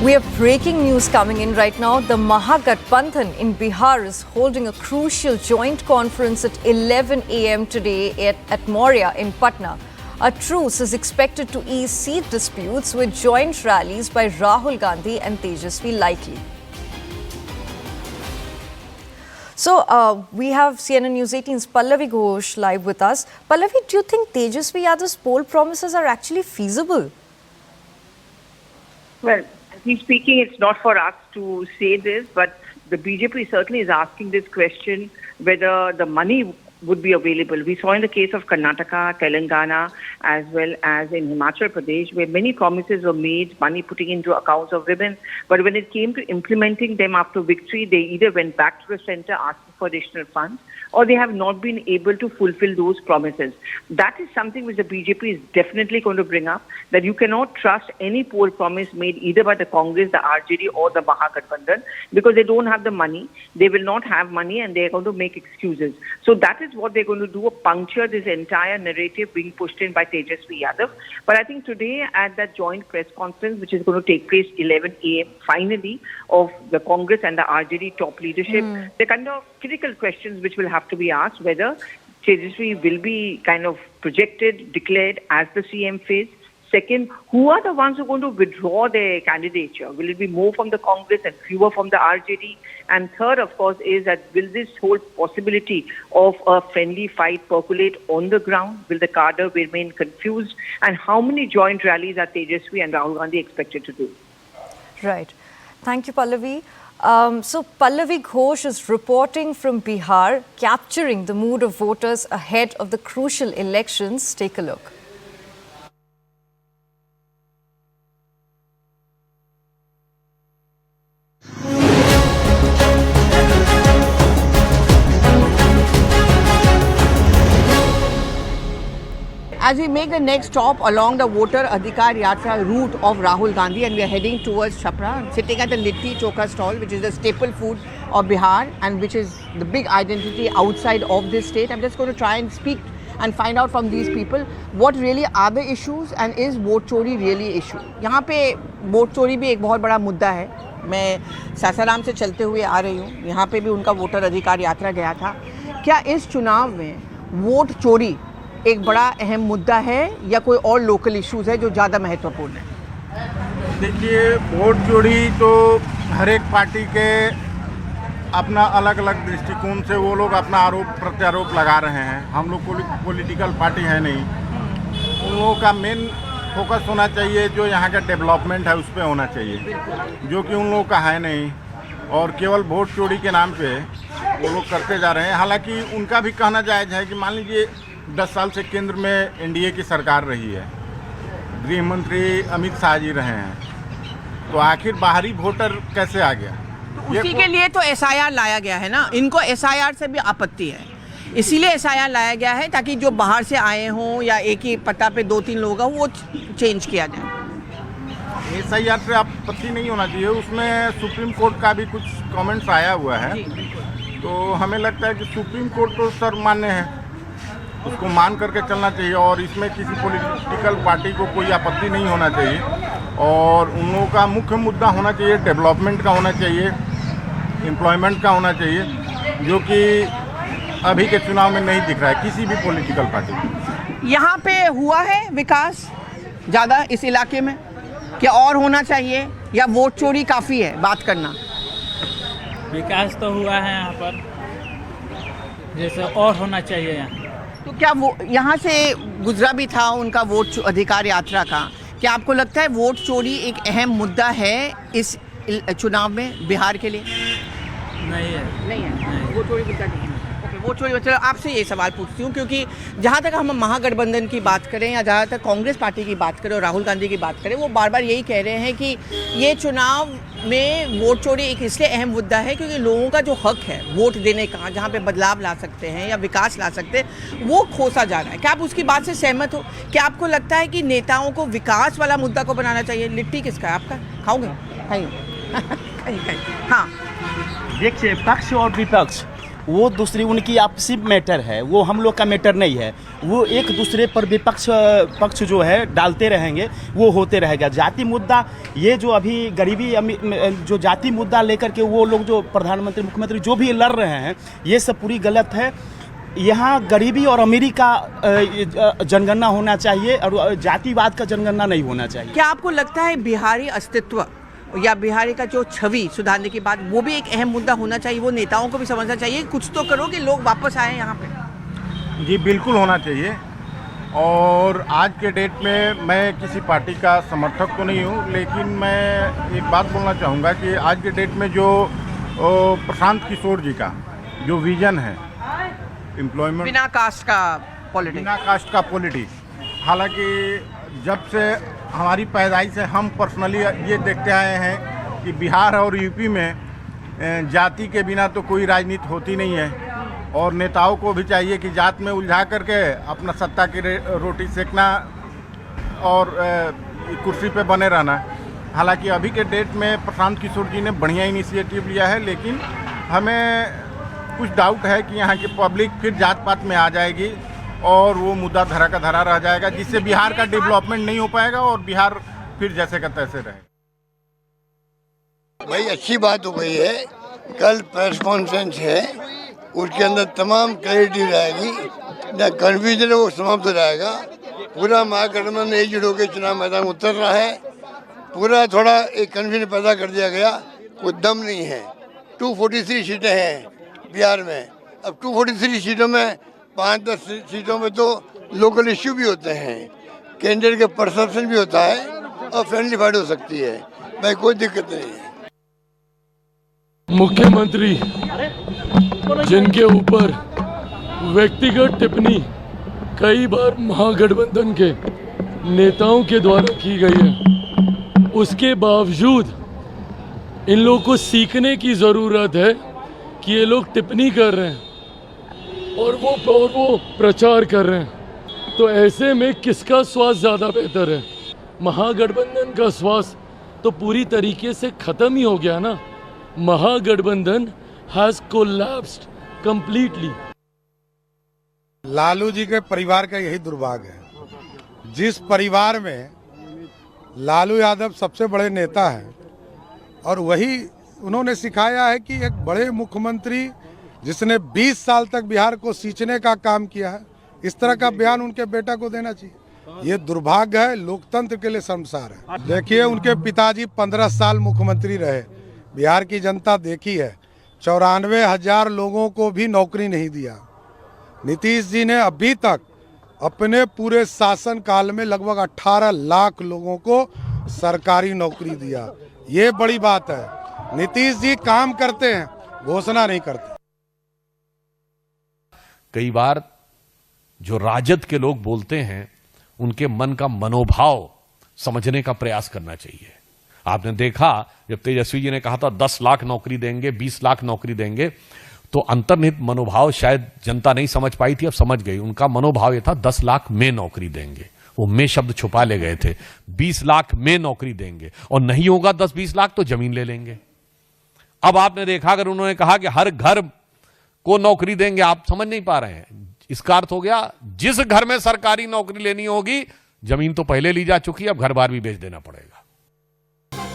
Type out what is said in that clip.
We have breaking news coming in right now. The Mahagathbandhan in Bihar is holding a crucial joint conference at 11 a.m. today at Moria in Patna. A truce is expected to ease seat disputes with joint rallies by Rahul Gandhi and Tejasvi likely. So we have CNN News 18's Pallavi Ghosh live with us. Pallavi, do you think Tejasvi Yadav's poll promises are actually feasible? Well, speaking, it's not for us to say this, but the BJP certainly is asking this question whether the money would be available. We saw in the case of Karnataka, Telangana, as well as in Himachal Pradesh, where many promises were made, money putting into accounts of women. But when it came to implementing them after victory, they either went back to the center asking for additional funds, or they have not been able to fulfill those promises. That is something which the BJP is definitely going to bring up, that you cannot trust any poll promise made either by the Congress, the RJD or the Mahagathbandhan, because they don't have the money, they will not have money, and they're going to make excuses. So that is what they're going to do, puncture this entire narrative being pushed in by Tejasvi Yadav. But I think today at that joint press conference, which is going to take place 11 a.m. finally, of the Congress and the RJD top leadership, the kind of critical questions which will have to be asked, whether Tejasvi will be kind of projected, declared as the CM face. Second, who are the ones who are going to withdraw their candidature? Will it be more from the Congress and fewer from the RJD? And third, of course, is that will this whole possibility of a friendly fight percolate on the ground? Will the cadre remain confused? And how many joint rallies are Tejasvi and Rahul Gandhi expected to do? Right. Thank you, Pallavi. So Pallavi Ghosh is reporting from Bihar, capturing the mood of voters ahead of the crucial elections. Take a look. As we make the next stop along the Voter Adhikar Yatra route of Rahul Gandhi, and we are heading towards Chhapra, sitting at the Litti Chokha stall, which is the staple food of Bihar and which is the big identity outside of this state. I'm just going to try and speak and find out from these people what really are the issues and is vote chori really issue. यहाँ पे vote चोरी भी एक बहुत बड़ा मुद्दा है. मैं सासाराम से चलते हुए आ रही हूँ. यहाँ पे भी उनका वोटर अधिकार यात्रा गया था. क्या इस चुनाव में वोट चोरी एक बड़ा अहम मुद्दा है या कोई और लोकल इश्यूज है जो ज़्यादा महत्वपूर्ण है? देखिए, वोट चोरी तो हर एक पार्टी के अपना अलग अलग दृष्टिकोण से वो लोग अपना आरोप प्रत्यारोप लगा रहे हैं. हम लोग पॉलिटिकल पार्टी है नहीं. उन लोगों का मेन फोकस होना चाहिए जो यहाँ का डेवलपमेंट है उस पर होना चाहिए, जो कि उन लोगों का है नहीं, और केवल वोट चोरी के नाम पे वो लोग करते जा रहे हैं. हालांकि उनका भी कहना जायज़ है कि मान लीजिए 10 साल से केंद्र में एनडीए की सरकार रही है, गृह मंत्री अमित शाह जी रहे हैं, तो आखिर बाहरी वोटर कैसे आ गया? तो उसी के लिए तो एसआईआर लाया गया है ना. इनको एसआईआर से भी आपत्ति है, इसीलिए एसआईआर लाया गया है ताकि जो बाहर से आए हों या एक ही पता पे 2-3 लोग हों वो चेंज किया जाए. एसआईआर से आपत्ति नहीं होना चाहिए. उसमें सुप्रीम कोर्ट का भी कुछ कमेंट्स आया हुआ है, तो हमें लगता है कि सुप्रीम कोर्ट तो सर्वमान्य है, उसको मान करके चलना चाहिए और इसमें किसी पॉलिटिकल पार्टी को कोई आपत्ति नहीं होना चाहिए. और उन लोगों का मुख्य मुद्दा होना चाहिए डेवलपमेंट का होना चाहिए, एम्प्लॉयमेंट का होना चाहिए, जो कि अभी के चुनाव में नहीं दिख रहा है किसी भी पॉलिटिकल पार्टी को. यहाँ पे हुआ है विकास ज़्यादा इस इलाके में, क्या और होना चाहिए या वोट चोरी काफ़ी है बात करना? विकास तो हुआ है यहाँ पर, जैसे और होना चाहिए यहाँ. तो क्या वो यहाँ से गुजरा भी था उनका वोट अधिकार यात्रा का, क्या आपको लगता है वोट चोरी एक अहम मुद्दा है इस चुनाव में बिहार के लिए? नहीं है. वोट चोरी मुद्दा नहीं है. वोट चोरी मतलब आपसे ये सवाल पूछती हूँ क्योंकि जहाँ तक हम महागठबंधन की बात करें या जहाँ तक कांग्रेस पार्टी की बात करें और राहुल गांधी की बात करें, वो बार बार यही कह रहे हैं कि ये चुनाव में वोट चोरी एक इसलिए अहम मुद्दा है क्योंकि लोगों का जो हक है वोट देने का, जहाँ पे बदलाव ला सकते हैं या विकास ला सकते हैं, वो खोसा जा रहा है. क्या आप उसकी बात से सहमत हो? क्या आपको लगता है कि नेताओं को विकास वाला मुद्दा को बनाना चाहिए? लिट्टी किसका है आपका? खाओगे? खाइए. हाँ, देखिए, पक्ष और विपक्ष वो दूसरी उनकी आपसी मैटर है, वो हम लोग का मैटर नहीं है। वो एक दूसरे पर विपक्ष पक्ष जो है डालते रहेंगे, वो होते रहेगा। जाति मुद्दा, ये जो अभी गरीबी जो जाति मुद्दा लेकर के वो लोग जो प्रधानमंत्री मुख्यमंत्री जो भी लड़ रहे हैं, ये सब पूरी गलत है। यहाँ गरीबी और अमीरी का जनगणना होना चाहिए और जातिवाद का जनगणना नहीं होना चाहिए। क्या आपको लगता है बिहारी अस्तित्व या बिहारी का जो छवि सुधारने की बात, वो भी एक अहम मुद्दा होना चाहिए? वो नेताओं को भी समझना चाहिए, कुछ तो करो कि लोग वापस आए यहाँ पे। जी बिल्कुल होना चाहिए। और आज के डेट में मैं किसी पार्टी का समर्थक तो नहीं हूँ, लेकिन मैं एक बात बोलना चाहूँगा कि आज के डेट में जो प्रशांत किशोर जी का जो विजन है एम्प्लॉयमेंट बिना कास्ट का पॉलिटिक्स, हालांकि जब से हमारी पैदाइश से हम पर्सनली ये देखते आए हैं कि बिहार और यूपी में जाति के बिना तो कोई राजनीति होती नहीं है, और नेताओं को भी चाहिए कि जात में उलझा करके अपना सत्ता की रोटी सेकना और कुर्सी पे बने रहना। हालांकि अभी के डेट में प्रशांत किशोर जी ने बढ़िया इनिशिएटिव लिया है, लेकिन हमें कुछ डाउट है कि यहाँ की पब्लिक फिर जात पात में आ जाएगी और वो मुद्दा धरा का धरा रह जाएगा, जिससे बिहार का डेवलपमेंट नहीं हो पाएगा और बिहार फिर जैसे का तैसे रहेगा। भाई अच्छी बात हो गई है, कल प्रेस कॉन्फ्रेंस है, उसके अंदर तमाम क्लैरिटी रहेगी, न कन्फ्यूजन है वो समाप्त हो जाएगा। पूरा महागठबंधन एकजुट होकर चुनाव मैदान में उतर रहा है। पूरा थोड़ा एक कन्फ्यूजन पैदा कर दिया गया, कोई दम नहीं है। 243 सीटें हैं बिहार में। अब 243 सीटों में 5-10 सीटों में तो लोकल इश्यू भी होते हैं, कैंडिडेट के परसेप्शन भी होता है और फ्रेंडली फाइट हो सकती है। भाई कोई दिक्कत नहीं है। मुख्यमंत्री जिनके ऊपर व्यक्तिगत टिप्पणी कई बार महागठबंधन के नेताओं के द्वारा की गई है, उसके बावजूद इन लोगों को सीखने की ज़रूरत है कि ये लोग टिप्पणी कर रहे हैं और वो प्रचार कर रहे हैं। तो ऐसे में किसका स्वास्थ्य ज़्यादा बेहतर है? महागठबंधन का स्वास्थ्य तो पूरी तरीके से ख़त्म ही हो गया ना। महागठबंधन has collapsed completely. Lalu ji के परिवार का यही दुर्भाग्य है। जिस परिवार में लालू यादव सबसे बड़े नेता हैं और वही उन्होंने सिखाया है कि एक बड़े मुख्यमंत्री जिसने 20 साल तक बिहार को सींचने का काम किया है, इस तरह का बयान उनके बेटा को देना चाहिए। ये दुर्भाग्य है, लोकतंत्र के लिए शर्मसार है। देखिए उनके पिताजी 15 साल मुख्यमंत्री रहे, बिहार की जनता देखी है। 94,000 लोगों को भी नौकरी नहीं दिया। नीतीश जी ने अभी तक अपने पूरे शासन काल में लगभग 18 लाख लोगों को सरकारी नौकरी दिया। ये बड़ी बात है। नीतीश जी काम करते हैं, घोषणा नहीं करते। कई बार जो राजद के लोग बोलते हैं, उनके मन का मनोभाव समझने का प्रयास करना चाहिए। आपने देखा जब तेजस्वी जी ने कहा था 10 लाख नौकरी देंगे, 20 लाख नौकरी देंगे, तो अंतर्निहित मनोभाव शायद जनता नहीं समझ पाई थी, अब समझ गई। उनका मनोभाव यह था 10 लाख में नौकरी देंगे, वो में शब्द छुपा ले गए थे। 20 लाख में नौकरी देंगे और नहीं होगा 10-20 लाख तो जमीन ले लेंगे। अब आपने देखा अगर उन्होंने कहा कि हर घर को नौकरी देंगे, आप समझ नहीं पा रहे हैं। इसका अर्थ हो गया जिस घर में सरकारी नौकरी लेनी होगी, जमीन तो पहले ली जा चुकी है, अब घर बार भी बेच देना पड़ेगा।